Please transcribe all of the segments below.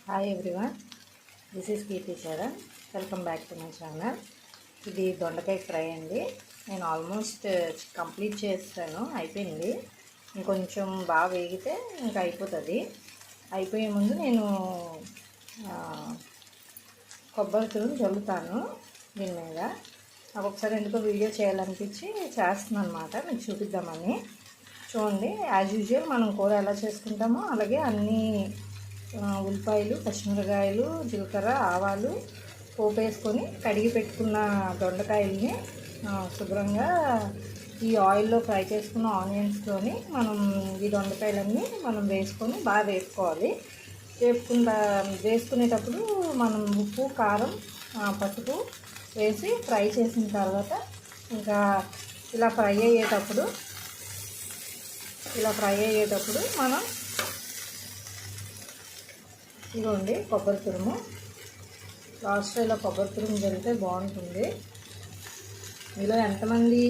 Hi everyone, this is Keerthi Charan. Welcome back to my channel. ఇది దొండకాయ fry అండి. నేను ఆల్మోస్ట్ కంప్లీట్ చేస్తాను, అయిపోయింది. ఇంకొంచెం బాగా వేగితే ఇంకా అయిపోతుంది. అయిపోయే ముందు నేను కొబ్బరి తురుము జల్లుతాను దీని మీద. నాకు ఒకసారి ఎందుకో వీడియో చేయాలనిపించి చేస్తున్నాను అనమాట, మీకు చూపిద్దామని. చూడండి, యాజ్ యూజువల్ మనం కూర ఎలా చేసుకుంటామో అలాగే అన్నీ ఉల్లిపాయలు, పచ్చిమిరకాయలు, జీలకర్ర, ఆవాలు పోపు వేసుకొని కడిగి పెట్టుకున్న దొండకాయల్ని శుభ్రంగా ఈ ఆయిల్లో ఫ్రై చేసుకున్న ఆనియన్స్తోని మనం ఈ దొండకాయలన్నీ మనం వేసుకొని బాగా వేసుకోవాలి. వేసుకునేటప్పుడు మనం ఉప్పు, కారం, పసుపు వేసి ఫ్రై చేసిన తర్వాత ఇంకా ఇలా ఫ్రై అయ్యేటప్పుడు మనం ఇదిగోండి కొబ్బరి తురుము. లాస్ట్లో ఇలా కొబ్బరి తురుము జరిగితే బాగుంటుంది. మీలో ఎంతమంది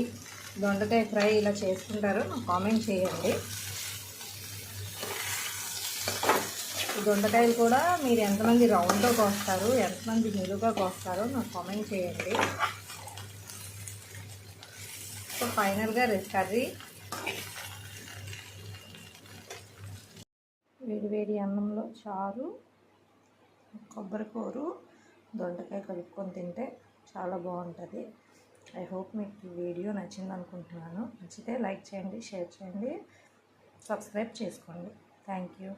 దొండకాయ ఫ్రై ఇలా చేసుకుంటారో నాకు కామెంట్ చేయండి. ఈ దొండకాయలు కూడా మీరు ఎంతమంది రౌండ్గా కోస్తారు, ఎంతమంది నిలువుగా కోస్తారో నాకు కామెంట్ చేయండి. సో ఫైనల్గా కర్రీ వేడి అన్నంలో చారు, కొబ్బరికూరు, దొండకాయ కలుపుకొని తింటే చాలా బాగుంటుంది. ఐ హోప్ మీకు ఈ వీడియో నచ్చింది అనుకుంటున్నాను. నచ్చితే లైక్ చేయండి, షేర్ చేయండి, సబ్స్క్రైబ్ చేసుకోండి. Thank you.